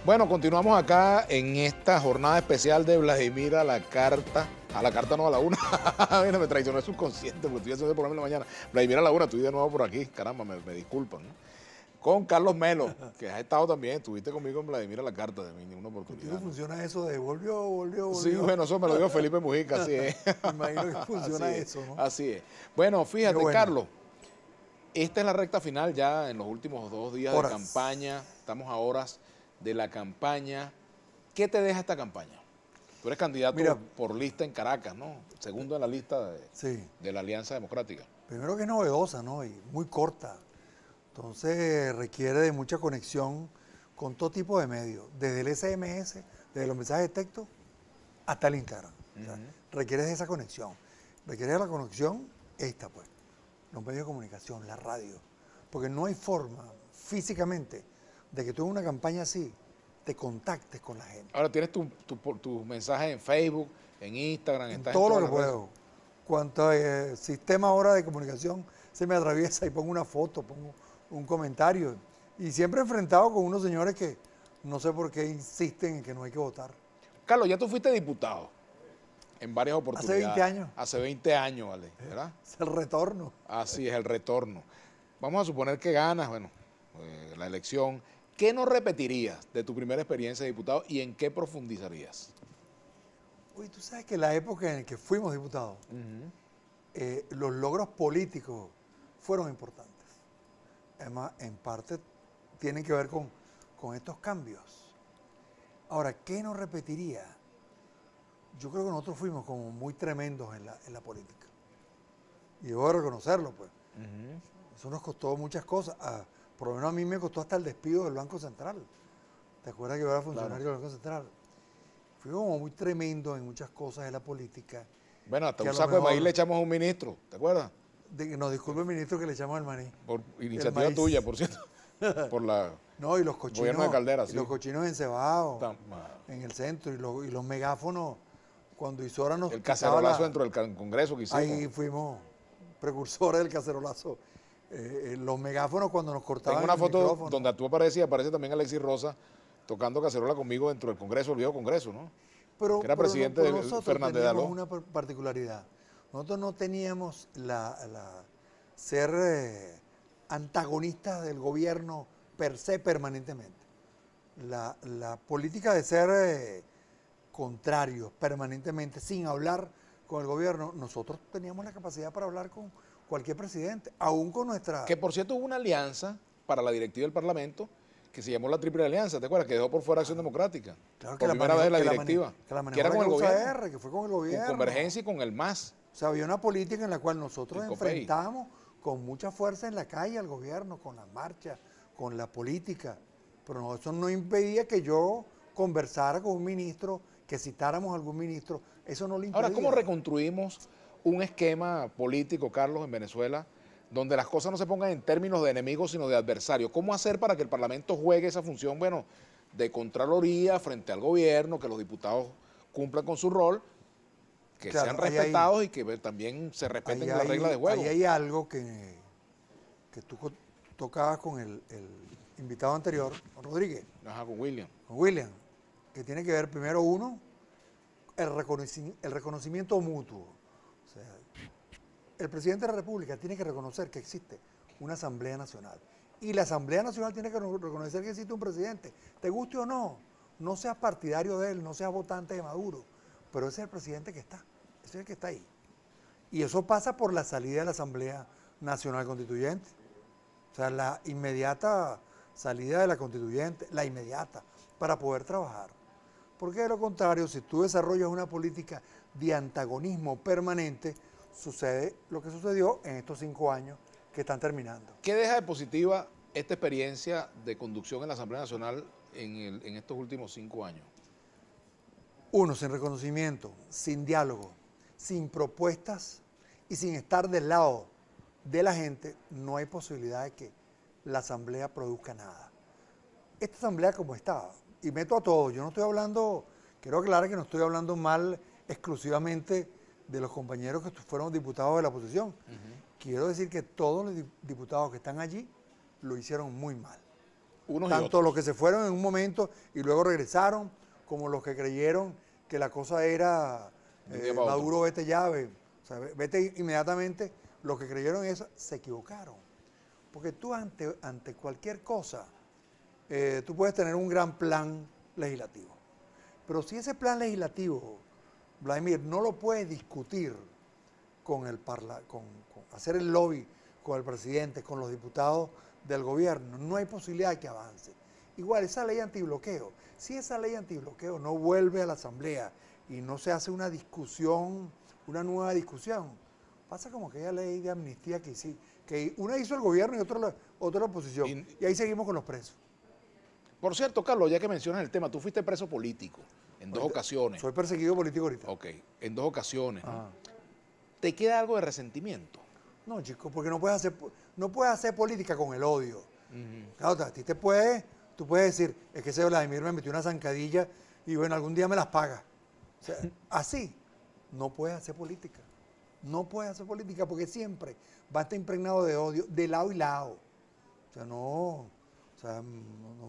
Bueno, continuamos acá en esta jornada especial de Vladimir a la carta. A la carta no, a la una. Mira, me traicionó el subconsciente porque estoy haciendo el programa en la mañana. Vladimir a la una, estoy de nuevo por aquí. Caramba, me disculpan, ¿no? Con Carlos Melo, que has estado también. Estuviste conmigo en Vladimir a la carta de mí, una oportunidad. ¿Cómo funciona eso de volvió? Sí, bueno, eso me lo dijo Felipe Mujica, así es. Me imagino que funciona eso, ¿no? Así es. Bueno, fíjate, Bueno. Carlos, esta es la recta final ya en los últimos 2 días Horas. de campaña. Estamos a horas de la campaña. ¿Qué te deja esta campaña? Tú eres candidato por lista en Caracas, ¿no? Segundo en la lista de la Alianza Democrática. Primero que es novedosa, ¿no? Y muy corta. Entonces requiere de mucha conexión con todo tipo de medios, desde el SMS, desde los mensajes de texto, hasta el Instagram. O sea, requiere de esa conexión. Requiere de la conexión esta, pues. Los medios de comunicación, la radio. Porque no hay forma, físicamente, de que tú en una campaña así te contactes con la gente. Ahora tienes tu mensaje en Facebook, en Instagram, En estás todo en lo que puedo. Cuanto sistema ahora de comunicación se me atraviesa y pongo una foto, pongo un comentario. Y siempre enfrentado con unos señores que no sé por qué insisten en que no hay que votar. Carlos, ya tú fuiste diputado en varias oportunidades. Hace 20 años. Hace 20 años, vale, ¿verdad? Es el retorno. Así es, el retorno. Vamos a suponer que ganas, bueno, la elección. ¿Qué no repetirías de tu primera experiencia de diputado y en qué profundizarías? Uy, tú sabes que la época en la que fuimos diputados, los logros políticos fueron importantes. Además, en parte tienen que ver con estos cambios. Ahora, ¿qué no repetiría? Yo creo que nosotros fuimos como muy tremendos en la política. Y debo reconocerlo, pues. Eso nos costó muchas cosas. Por lo menos a mí me costó hasta el despido del Banco Central. ¿Te acuerdas que yo era funcionario del Banco Central? Fui como muy tremendo en muchas cosas de la política. Bueno, hasta un saco de maíz le echamos a un ministro, ¿te acuerdas? Nos disculpe, ministro, que le echamos el maní. Por iniciativa tuya, por cierto. Por la no, y los cochinos, gobierno de Caldera, sí. Los cochinos encebados en el centro y los megáfonos cuando Isora nos el cacerolazo dentro del Congreso que hicimos. Ahí fuimos precursores del cacerolazo. Los megáfonos cuando nos cortaban. Tengo una foto donde tú apareces y aparece también Alexis Rosa tocando cacerola conmigo dentro del Congreso, el viejo Congreso, ¿no? Que era presidente de Fernández de Aló. Una particularidad. Nosotros no teníamos ser antagonistas del gobierno per se permanentemente. La política de ser contrarios permanentemente, sin hablar con el gobierno, nosotros teníamos la capacidad para hablar con cualquier presidente, aún con nuestra... Que por cierto hubo una alianza para la directiva del Parlamento que se llamó la Triple Alianza, ¿te acuerdas? Que dejó por fuera Acción Democrática. Claro, por primera vez en la directiva. Que era con el gobierno. Que fue con el gobierno. Con Convergencia y con el MAS. O sea, había una política en la cual nosotros enfrentamos con mucha fuerza en la calle al gobierno, con las marchas, con la política. Pero no, eso no impedía que yo conversara con un ministro, que citáramos a algún ministro. Eso no le impedía. Ahora, ¿cómo reconstruimos un esquema político, Carlos, en Venezuela, donde las cosas no se pongan en términos de enemigos, sino de adversarios? ¿Cómo hacer para que el Parlamento juegue esa función, bueno, de contraloría frente al gobierno, que los diputados cumplan con su rol, que sean respetados y que también se respeten las reglas de juego? Ahí hay algo que tú tocabas con el invitado anterior, con Rodríguez. Ajá, con William. Con William, que tiene que ver primero el reconocimiento mutuo. O sea, el presidente de la República tiene que reconocer que existe una Asamblea Nacional. Y la Asamblea Nacional tiene que reconocer que existe un presidente. Te guste o no, no seas partidario de él, no seas votante de Maduro, pero ese es el presidente que está, ese es el que está ahí. Y eso pasa por la salida de la Asamblea Nacional Constituyente. O sea, la inmediata salida de la Constituyente, la inmediata, para poder trabajar. Porque de lo contrario, si tú desarrollas una política de antagonismo permanente, sucede lo que sucedió en estos 5 años que están terminando. ¿Qué deja de positiva esta experiencia de conducción en la Asamblea Nacional en estos últimos 5 años? Uno, sin reconocimiento, sin diálogo, sin propuestas y sin estar del lado de la gente, no hay posibilidad de que la Asamblea produzca nada. Esta Asamblea como está, y meto a todos, yo no estoy hablando, quiero aclarar que no estoy hablando mal exclusivamente de los compañeros que fueron diputados de la oposición. Quiero decir que todos los diputados que están allí lo hicieron muy mal. Unos y Tanto otros. los que se fueron en un momento y luego regresaron, como los que creyeron que la cosa era De un día para Maduro, otro. vete ya, o sea, vete inmediatamente. Los que creyeron eso se equivocaron. Porque tú ante cualquier cosa, tú puedes tener un gran plan legislativo. Pero si ese plan legislativo, Vladimir, no lo puedes discutir con hacer el lobby con el presidente, con los diputados del gobierno, no hay posibilidad de que avance. Igual, esa ley antibloqueo, si esa ley antibloqueo no vuelve a la Asamblea y no se hace una discusión, una nueva discusión, pasa como aquella ley de amnistía que una hizo el gobierno y otra la oposición. Y ahí seguimos con los presos. Por cierto, Carlos, ya que mencionas el tema, tú fuiste preso político en dos ocasiones. Soy perseguido político ahorita. Ok, en dos ocasiones. Ah. ¿Te queda algo de resentimiento? No, chico, porque no puedes hacer política con el odio. Claro, a ti tú puedes decir, es que ese Vladimir me metió una zancadilla y bueno, algún día me las paga. O sea, así no puedes hacer política. No puedes hacer política porque siempre va a estar impregnado de odio de lado y lado. O sea, no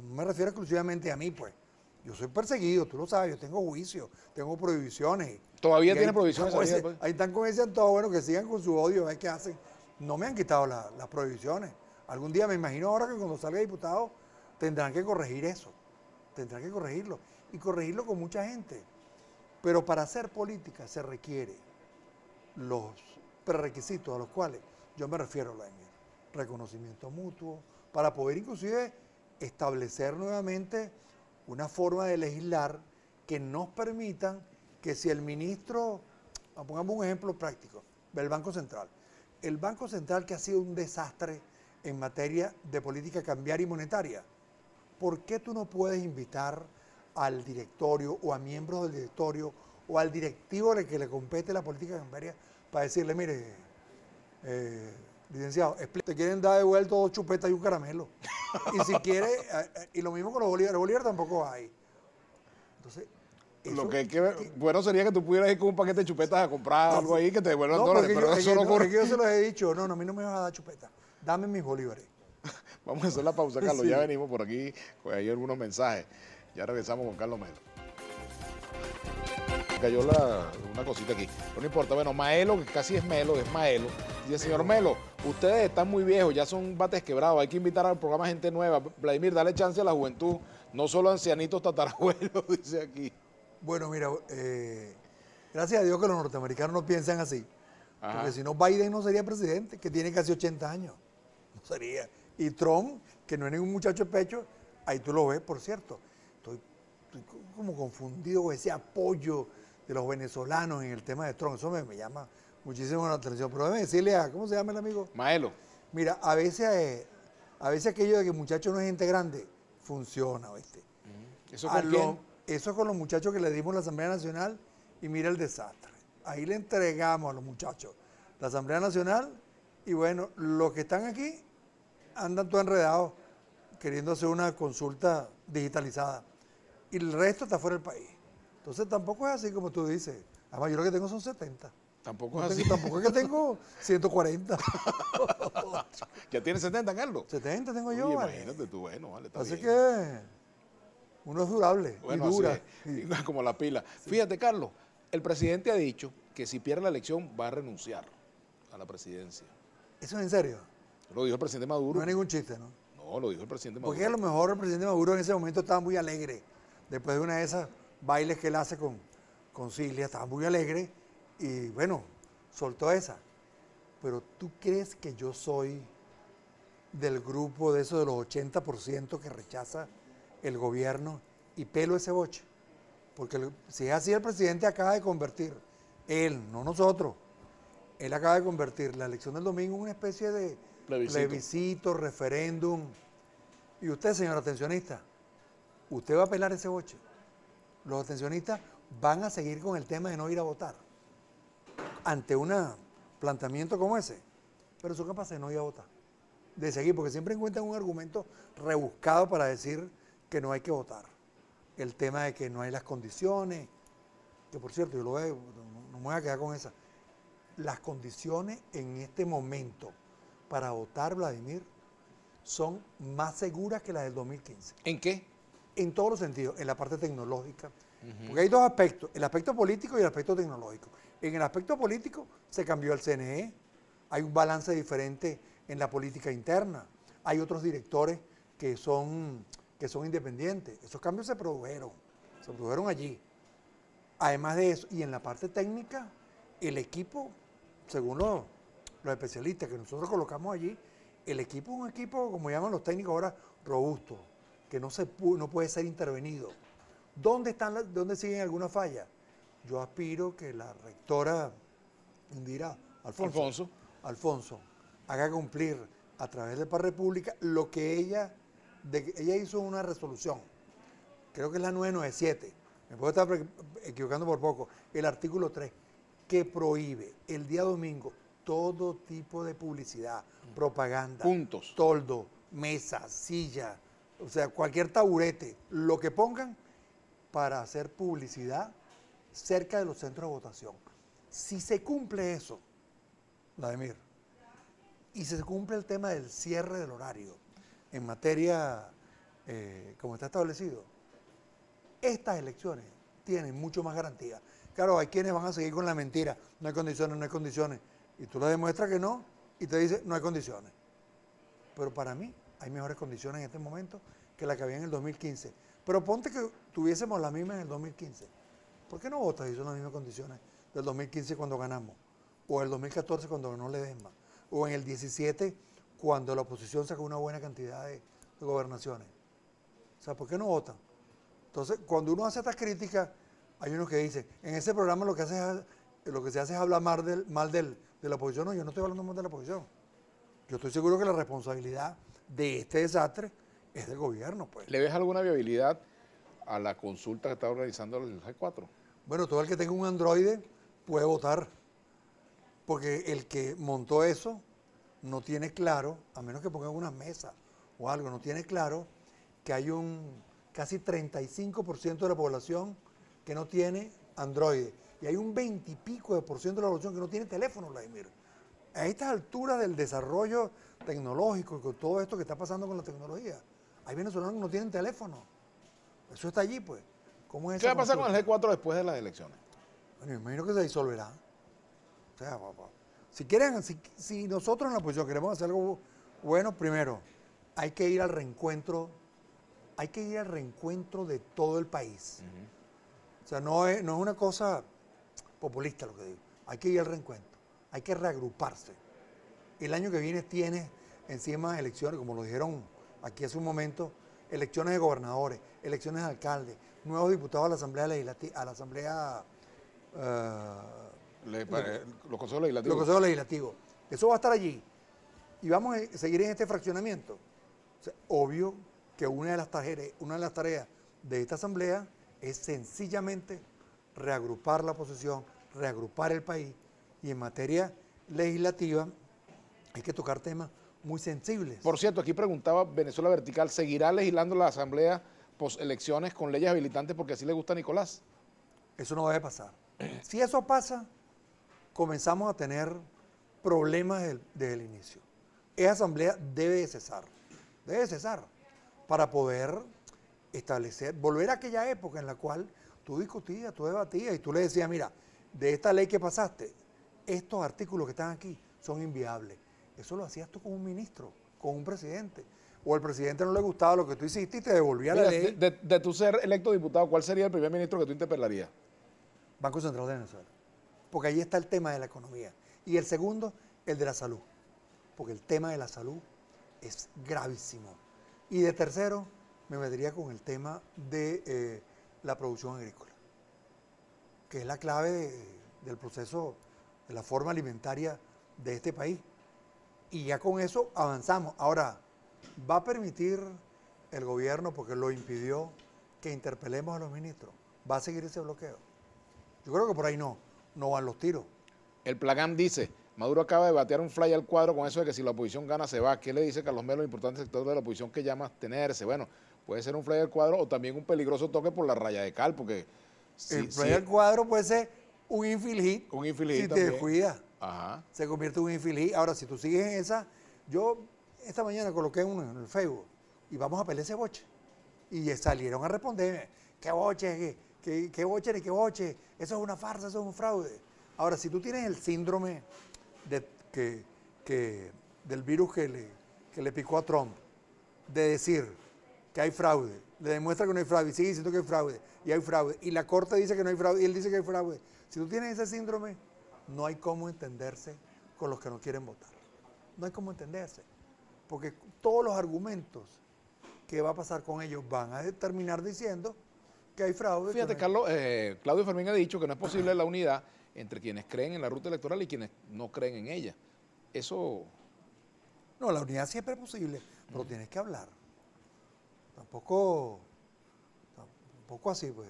me refiero exclusivamente a mí, pues. Yo soy perseguido, tú lo sabes, yo tengo juicio, tengo prohibiciones. ¿Todavía Y tiene prohibiciones? ahí están con ese antojo, bueno, que sigan con su odio, a ver qué hacen. No me han quitado las prohibiciones. Algún día me imagino ahora que cuando salga diputado tendrán que corregir eso. Tendrán que corregirlo. Y corregirlo con mucha gente. Pero para hacer política se requiere los prerequisitos a los cuales yo me refiero, Vladimir. Reconocimiento mutuo, para poder inclusive establecer nuevamente una forma de legislar que nos permitan que si el ministro, pongamos un ejemplo práctico, del Banco Central. El Banco Central, que ha sido un desastre en materia de política cambiaria y monetaria, ¿por qué tú no puedes invitar al directorio o a miembros del directorio o al directivo al que le compete la política cambiaria para decirle, mire, licenciado, te quieren dar de vuelta 2 chupetas y un caramelo? Y si quiere, y lo mismo con los bolívares tampoco hay. Entonces, Lo que bueno sería que tú pudieras ir con un paquete de chupetas a comprar algo ahí que te devuelvan no, dólares, pero eso no ocurre. es que yo se los he dicho, no, a mí no me vas a dar chupetas, dame mis bolívares. Vamos a hacer la pausa, Carlos. Sí. Ya venimos por aquí, pues hay algunos mensajes. Ya regresamos con Carlos Melo. Cayó una cosita aquí. Pero no importa. Bueno, Maelo, que casi es Melo, es Maelo. Dice, señor Melo, ustedes están muy viejos, ya son bates quebrados. Hay que invitar al programa gente nueva. Vladimir, dale chance a la juventud, no solo a ancianitos tatarabuelos, dice aquí. Bueno, mira, gracias a Dios que los norteamericanos no piensan así. Ajá. Porque si no, Biden no sería presidente, que tiene casi 80 años. No sería. Y Trump, que no es ningún muchacho de pecho, ahí tú lo ves, por cierto. Estoy como confundido con ese apoyo de los venezolanos en el tema de Trump. Eso me llama muchísimo la atención. Pero déjame decirle ¿cómo se llama el amigo? Maelo. Mira, a veces aquello de que muchacho no es gente grande, funciona, ¿viste? ¿Eso con quién? Eso con los muchachos que le dimos la Asamblea Nacional y mira el desastre. Ahí le entregamos a los muchachos la Asamblea Nacional y bueno, los que están aquí andan todos enredados queriendo hacer una consulta digitalizada y el resto está fuera del país. Entonces tampoco es así como tú dices. Además, yo lo que tengo son 70. Tampoco No es así. tampoco es que tengo 140. ¿Ya tienes 70, Carlos? 70 tengo yo, Oye, vale. imagínate tú, bueno, vale, está Así bien. que uno es durable Bueno, y dura. así es, como la pila. Fíjate, Carlos, el presidente ha dicho que si pierde la elección va a renunciar a la presidencia. ¿Eso es en serio? Lo dijo el presidente Maduro. No es ningún chiste, ¿no? No, lo dijo el presidente Maduro. Porque a lo mejor el presidente Maduro en ese momento estaba muy alegre. Después de una de esas bailes que él hace con Cilia, estaba muy alegre y bueno, soltó esa. Pero ¿tú crees que yo soy del grupo de esos de los 80% que rechaza el gobierno y pelo ese boche? Porque si es así, el presidente acaba de convertir, él, no nosotros, él acaba de convertir la elección del domingo en una especie de plebiscito, referéndum. Y usted, señor atencionista, usted va a pelar ese boche. Los atencionistas van a seguir con el tema de no ir a votar ante un planteamiento como ese, pero son capaces de no ir a votar, de seguir, porque siempre encuentran un argumento rebuscado para decir que no hay que votar. El tema de que no hay las condiciones, que por cierto, yo lo veo, no me voy a quedar con esa. Las condiciones en este momento para votar, Vladimir, son más seguras que las del 2015. ¿En qué? En todos los sentidos, en la parte tecnológica. Porque hay dos aspectos, el aspecto político y el aspecto tecnológico. En el aspecto político se cambió el CNE, hay un balance diferente en la política interna, hay otros directores que son independientes. Esos cambios se produjeron allí. Además de eso, y en la parte técnica, el equipo, según los especialistas que nosotros colocamos allí, el equipo es un equipo, como llaman los técnicos ahora, robusto, que no puede ser intervenido. ¿Dónde siguen algunas fallas? Yo aspiro que la rectora Indira Alfonso haga cumplir a través de Paz República lo que ella hizo una resolución, creo que es la 997, me puedo estar equivocando por poco, el artículo 3, que prohíbe el día domingo todo tipo de publicidad, propaganda, puntos, toldo, mesa, silla, o sea, cualquier taburete, lo que pongan para hacer publicidad cerca de los centros de votación. Si se cumple eso, Vladimir, y se cumple el tema del cierre del horario en materia, como está establecido, estas elecciones tienen mucho más garantía. Claro, hay quienes van a seguir con la mentira, no hay condiciones, y tú le demuestras que no, y te dice, no hay condiciones. Pero para mí hay mejores condiciones en este momento que la que había en el 2015. Pero ponte que tuviésemos las mismas en el 2015. ¿Por qué no votas si son las mismas condiciones del 2015 cuando ganamos? O el 2014 cuando ganó Ledesma. O en el 17 cuando la oposición sacó una buena cantidad de gobernaciones. O sea, ¿por qué no votan? Entonces, cuando uno hace estas críticas, hay unos que dicen, en ese programa lo que se hace es hablar mal de la oposición. No, yo no estoy hablando mal de la oposición. Yo estoy seguro que la responsabilidad de este desastre es del gobierno, pues. ¿Le ves alguna viabilidad a la consulta que está organizando el G4? Bueno, todo el que tenga un Android puede votar, porque el que montó eso no tiene claro, a menos que pongan una mesa o algo, no tiene claro que hay un casi 35% de la población que no tiene Android y hay un 20 y pico de % de la población que no tiene teléfono, Vladimir. A estas alturas del desarrollo tecnológico y con todo esto que está pasando con la tecnología, hay venezolanos que no tienen teléfono. Eso está allí, pues. ¿Cómo es ¿Qué va a pasar con el G4 después de las elecciones? Bueno, me imagino que se disolverá. O sea, si nosotros en la oposición queremos hacer algo bueno, primero, hay que ir al reencuentro de todo el país. O sea, no es una cosa populista lo que digo. Hay que ir al reencuentro, hay que reagruparse. El año que viene tiene encima elecciones, como lo dijeron aquí hace un momento, elecciones de gobernadores, elecciones de alcaldes, nuevos diputados a la Asamblea Legislativa, a la Asamblea... los consejos legislativos. Los consejos legislativos. Eso va a estar allí. Y vamos a seguir en este fraccionamiento. O sea, obvio que una de las tareas de esta asamblea es sencillamente reagrupar la oposición, reagrupar el país, y en materia legislativa hay que tocar temas muy sensibles. Por cierto, aquí preguntaba Venezuela Vertical, ¿seguirá legislando la asamblea postelecciones con leyes habilitantes porque así le gusta a Nicolás? Eso no debe pasar. Si eso pasa, comenzamos a tener problemas desde el inicio. Esa asamblea debe cesar para poder volver a aquella época en la cual tú discutías, tú debatías y tú le decías, mira, de esta ley que pasaste, estos artículos que están aquí son inviables. Eso lo hacías tú con un ministro, con un presidente. O al presidente no le gustaba lo que tú hiciste y te devolvía la ley. De tu ser electo diputado, ¿cuál sería el primer ministro que tú interpelarías? Banco Central de Venezuela. Porque ahí está el tema de la economía. Y el segundo, el de la salud. Porque el tema de la salud es gravísimo. Y de tercero, me metería con el tema de la producción agrícola, que es la clave del proceso, de la forma alimentaria de este país. Y ya con eso avanzamos. Ahora, ¿va a permitir el gobierno, porque lo impidió, que interpelemos a los ministros? ¿Va a seguir ese bloqueo? Yo creo que por ahí no van los tiros. El Plagán dice, Maduro acaba de batear un fly al cuadro con eso de que si la oposición gana se va. ¿Qué le dice Carlos Melo, importante sector de la oposición que llama abstenerse? Bueno, puede ser un fly al cuadro o también un peligroso toque por la raya de cal, porque... el fly al cuadro puede ser un infield hit. Un infield hit si también. te descuidas. Ajá. Se convierte en un infield hit. Ahora, si tú sigues en esa, yo esta mañana coloqué uno en el Facebook y vamos a pelear ese boche. Y salieron a responder, ¿qué boche? ¿Qué boche ni qué boche? Eso es una farsa, eso es un fraude. Ahora, si tú tienes el síndrome del virus que le picó a Trump, de decir que hay fraude, le demuestra que no hay fraude y sigue diciendo que hay fraude, y hay fraude, y la corte dice que no hay fraude, y él dice que hay fraude. Si tú tienes ese síndrome, no hay cómo entenderse con los que no quieren votar. No hay cómo entenderse, porque todos los argumentos que va a pasar con ellos van a terminar diciendo que hay fraude. Fíjate, Carlos, Claudio Fermín ha dicho que no es posible la unidad entre quienes creen en la ruta electoral y quienes no creen en ella. Eso... No, la unidad siempre es posible, pero tienes que hablar. Tampoco así, pues.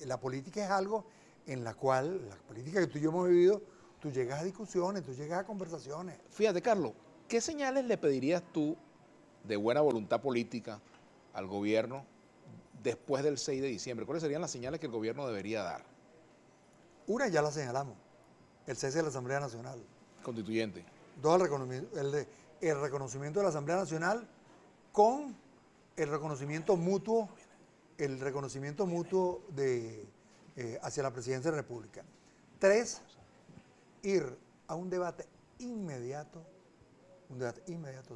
La política es algo en la cual, la política que tú y yo hemos vivido, tú llegas a discusiones, tú llegas a conversaciones. Fíjate, Carlos, ¿qué señales le pedirías tú de buena voluntad política al gobierno después del 6 de diciembre? ¿Cuáles serían las señales que el gobierno debería dar? Una ya la señalamos, el cese de la Asamblea Nacional. Constituyente. Dos, el reconocimiento de la Asamblea Nacional con el reconocimiento mutuo hacia la Presidencia de la República. 3, ir a un debate inmediato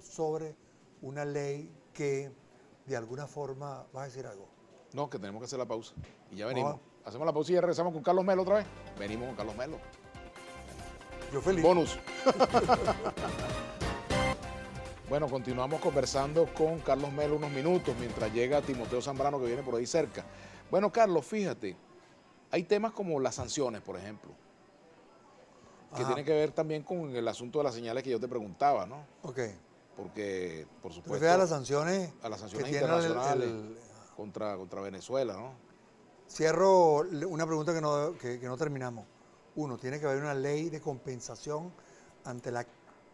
sobre una ley que de alguna forma, ¿vas a decir algo? No, que tenemos que hacer la pausa y ya venimos. Hacemos la pausa y ya regresamos con Carlos Melo otra vez. Venimos con Carlos Melo. Yo feliz. Bonus. Bueno, continuamos conversando con Carlos Melo unos minutos mientras llega Timoteo Zambrano, que viene por ahí cerca. Bueno, Carlos, fíjate, hay temas como las sanciones, por ejemplo, que tienen que ver también con el asunto de las señales que yo te preguntaba, ¿no? Ok. Porque, por supuesto, a las sanciones internacionales contra Venezuela, ¿no? Cierro una pregunta que no terminamos. Uno, tiene que haber una ley de compensación ante la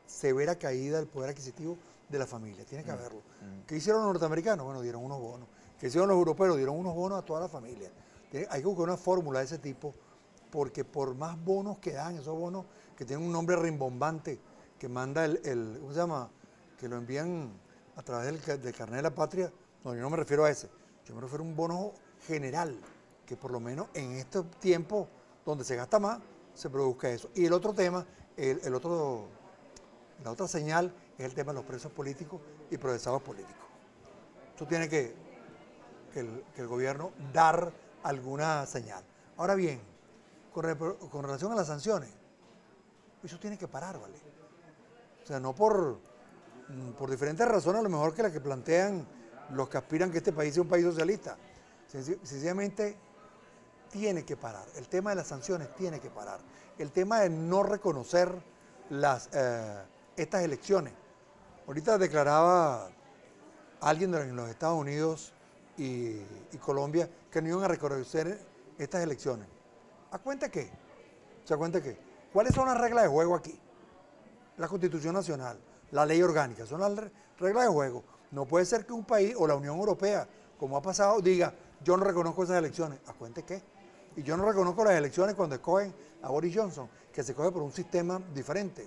severa caída del poder adquisitivo de la familia. Tiene que haberlo. ¿Qué hicieron los norteamericanos? Bueno, dieron unos bonos. ¿Qué hicieron los europeos? Dieron unos bonos a toda la familia. Hay que buscar una fórmula de ese tipo, porque por más bonos que dan, esos bonos que tienen un nombre rimbombante, que manda ¿cómo se llama? Que lo envían a través del carnet de la patria. No, yo no me refiero a ese. Yo me refiero a un bono general, que por lo menos en este tiempo donde se gasta más, se produzca eso. Y el otro tema, la otra señal es el tema de los presos políticos y procesados políticos. Tú tienes que el gobierno dar alguna señal. Ahora bien, con relación a las sanciones, eso tiene que parar, ¿vale? O sea, no por diferentes razones, a lo mejor que las que plantean los que aspiran que este país sea un país socialista. Sencillamente tiene que parar. El tema de las sanciones tiene que parar. El tema de no reconocer estas elecciones. Ahorita declaraba alguien en los Estados Unidos y Colombia que no iban a reconocer estas elecciones. ¿A cuenta qué? ¿Se da cuenta qué? ¿Cuáles son las reglas de juego aquí? La Constitución Nacional, la ley orgánica, son las reglas de juego. No puede ser que un país o la Unión Europea, como ha pasado, diga, yo no reconozco esas elecciones. ¿A cuenta qué? Y yo no reconozco las elecciones cuando escogen a Boris Johnson, que se coge por un sistema diferente.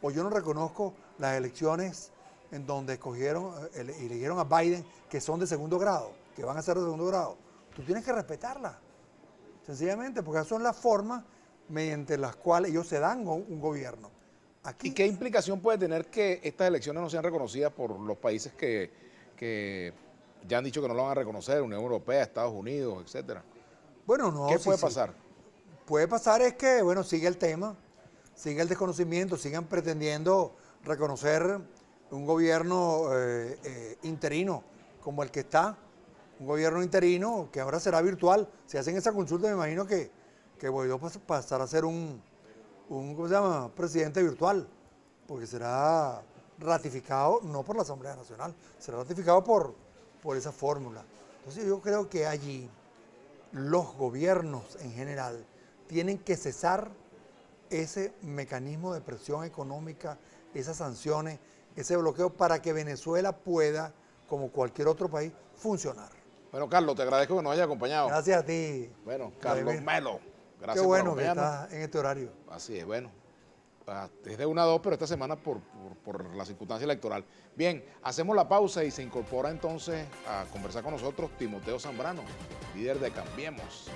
O yo no reconozco las elecciones en donde eligieron a Biden, que son de segundo grado, que van a ser de segundo grado. Tú tienes que respetarlas, sencillamente, porque esas son las formas mediante las cuales ellos se dan un gobierno. Aquí, ¿y qué implicación puede tener que estas elecciones no sean reconocidas por los países que ya han dicho que no lo van a reconocer, Unión Europea, Estados Unidos, etcétera? Bueno, no. ¿Qué puede pasar? Puede pasar es que, bueno, sigue el tema, sigue el desconocimiento, sigan pretendiendo reconocer un gobierno interino como el que está, un gobierno interino que ahora será virtual. Si hacen esa consulta, me imagino que Guaidó pasará a ser un ¿cómo se llama?, presidente virtual, porque será ratificado no por la Asamblea Nacional, será ratificado por esa fórmula. Entonces yo creo que allí los gobiernos en general tienen que cesar ese mecanismo de presión económica, esas sanciones, ese bloqueo, para que Venezuela pueda, como cualquier otro país, funcionar. Bueno, Carlos, te agradezco que nos hayas acompañado. Gracias a ti. Bueno, Carlos Melo, gracias por acompañarnos. Qué bueno que acompañarnos. estás en este horario. Así es, bueno. Es de 1 a 2, pero esta semana por la circunstancia electoral. Bien, hacemos la pausa y se incorpora entonces a conversar con nosotros Timoteo Zambrano, líder de Cambiemos.